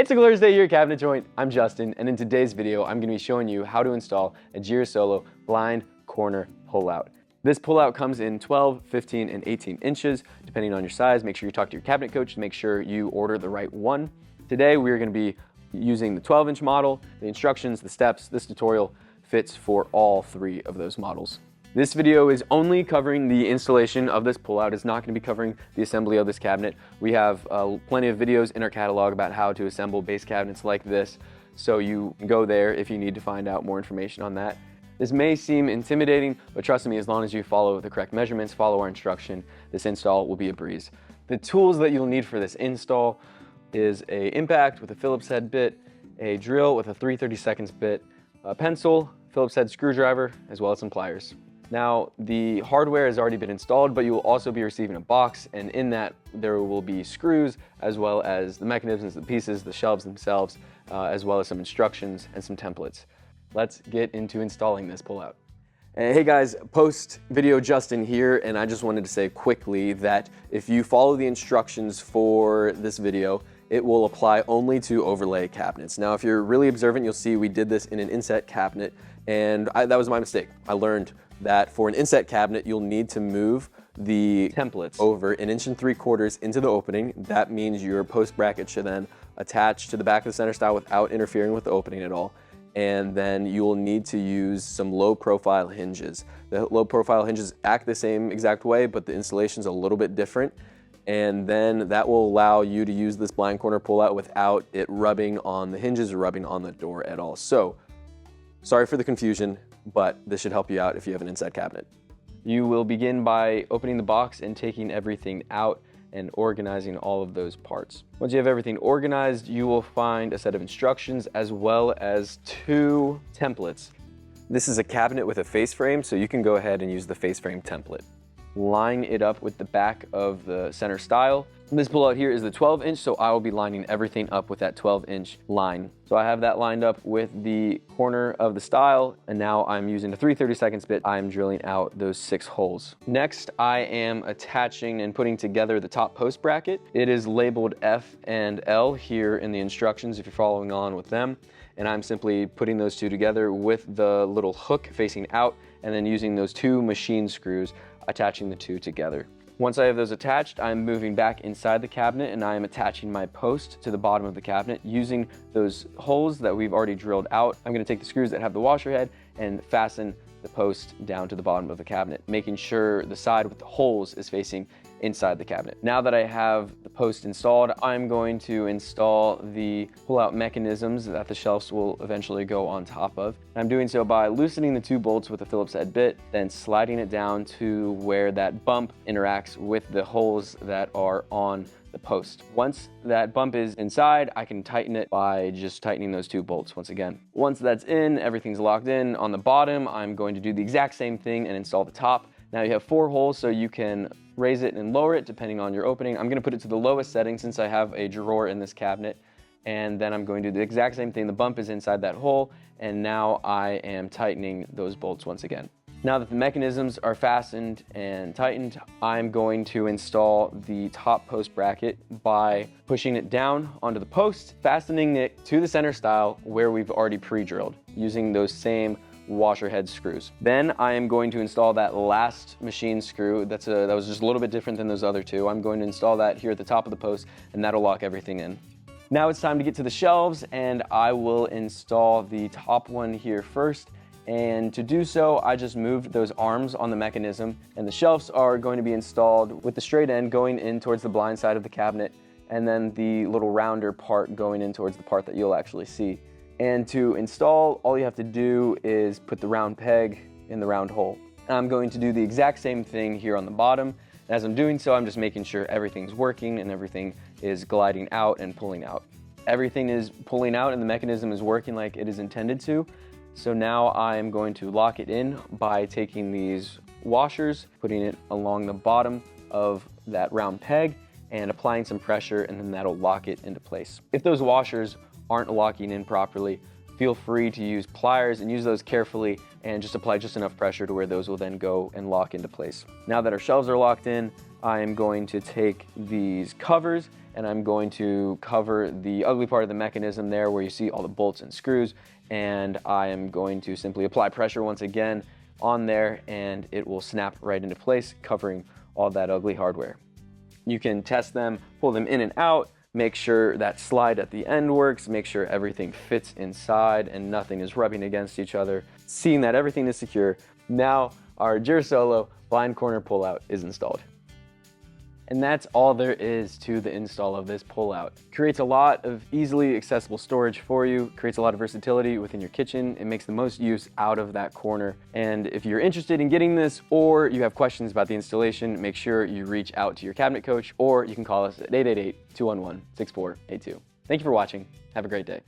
It's a glorious day here at Cabinet Joint. I'm Justin, and in today's video, I'm going to be showing you how to install a Girasolo blind corner pullout. This pullout comes in 12, 15, and 18 inches, depending on your size. Make sure you talk to your cabinet coach to make sure you order the right one. Today, we're going to be using the 12-inch model. The instructions, the steps, this tutorial fits for all three of those models. This video is only covering the installation of this pullout. It's not going to be covering the assembly of this cabinet. We have plenty of videos in our catalog about how to assemble base cabinets like this, so you can go there if you need to find out more information on that. This may seem intimidating, but trust me, as long as you follow the correct measurements, follow our instruction, this install will be a breeze. The tools that you'll need for this install is an impact with a Phillips head bit, a drill with a 3/32 bit, a pencil, Phillips head screwdriver, as well as some pliers. Now, the hardware has already been installed, but you will also be receiving a box, and in that there will be screws, as well as the mechanisms, the pieces, the shelves themselves, as well as some instructions and some templates. Let's get into installing this pullout. Hey guys, post-video Justin here, and I just wanted to say quickly that if you follow the instructions for this video, it will apply only to overlay cabinets. Now, if you're really observant, you'll see we did this in an Inset cabinet, and that was my mistake. I learned that for an Inset cabinet, you'll need to move the templates over 1 3/4 inches into the opening. That means your post bracket should then attach to the back of the center stile without interfering with the opening at all. And then you will need to use some low profile hinges. The low profile hinges act the same exact way, but the installation is a little bit different. And then that will allow you to use this blind corner pullout without it rubbing on the hinges or rubbing on the door at all. So, sorry for the confusion, but this should help you out if you have an Inset cabinet. You will begin by opening the box and taking everything out and organizing all of those parts. Once you have everything organized, you will find a set of instructions as well as 2 templates. This is a cabinet with a face frame, so you can go ahead and use the face frame template. Line it up with the back of the center stile. This pullout here is the 12-inch, so I will be lining everything up with that 12-inch line. So I have that lined up with the corner of the stile, and now I'm using a 3/32 bit. I'm drilling out those 6 holes. Next, I am attaching and putting together the top post bracket. It is labeled F and L here in the instructions if you're following on with them. And I'm simply putting those 2 together with the little hook facing out, and then using those 2 machine screws, attaching the 2 together. Once I have those attached, I'm moving back inside the cabinet and I am attaching my post to the bottom of the cabinet using those holes that we've already drilled out. I'm going to take the screws that have the washer head and fasten the post down to the bottom of the cabinet, making sure the side with the holes is facing inside the cabinet. Now that I have the post installed, I'm going to install the pull-out mechanisms that the shelves will eventually go on top of. I'm doing so by loosening the 2 bolts with a Phillips head bit, then sliding it down to where that bump interacts with the holes that are on the post. Once that bump is inside, I can tighten it by just tightening those 2 bolts once again. Once that's in, everything's locked in. On the bottom, I'm going to do the exact same thing and install the top. Now you have 4 holes, so you can raise it and lower it depending on your opening. I'm going to put it to the lowest setting since I have a drawer in this cabinet, and then I'm going to do the exact same thing. The bump is inside that hole, and now I am tightening those bolts once again. Now that the mechanisms are fastened and tightened, I'm going to install the top post bracket by pushing it down onto the post, fastening it to the center stile where we've already pre-drilled using those same washer head screws. Then I am going to install that last machine screw that was just a little bit different than those other 2. I'm going to install that here at the top of the post, and that'll lock everything in. Now it's time to get to the shelves, and I will install the top one here first. And to do so, I just moved those arms on the mechanism, and the shelves are going to be installed with the straight end going in towards the blind side of the cabinet, and then the little rounder part going in towards the part that you'll actually see. And to install, all you have to do is put the round peg in the round hole. And I'm going to do the exact same thing here on the bottom. As I'm doing so, I'm just making sure everything's working and everything is gliding out and pulling out. Everything is pulling out and the mechanism is working like it is intended to. So now I'm going to lock it in by taking these washers, putting it along the bottom of that round peg and applying some pressure, and then that'll lock it into place. If those washers aren't locking in properly, feel free to use pliers and use those carefully and just apply just enough pressure to where those will then go and lock into place. Now that our shelves are locked in, I am going to take these covers and I'm going to cover the ugly part of the mechanism there where you see all the bolts and screws, and I am going to simply apply pressure once again on there and it will snap right into place, covering all that ugly hardware. You can test them, pull them in and out, make sure that slide at the end works, make sure everything fits inside and nothing is rubbing against each other. Seeing that everything is secure, now our Girasolo blind corner pullout is installed. And that's all there is to the install of this pullout. Creates a lot of easily accessible storage for you, creates a lot of versatility within your kitchen. It makes the most use out of that corner. And if you're interested in getting this or you have questions about the installation, make sure you reach out to your cabinet coach, or you can call us at 888-211-6482. Thank you for watching. Have a great day.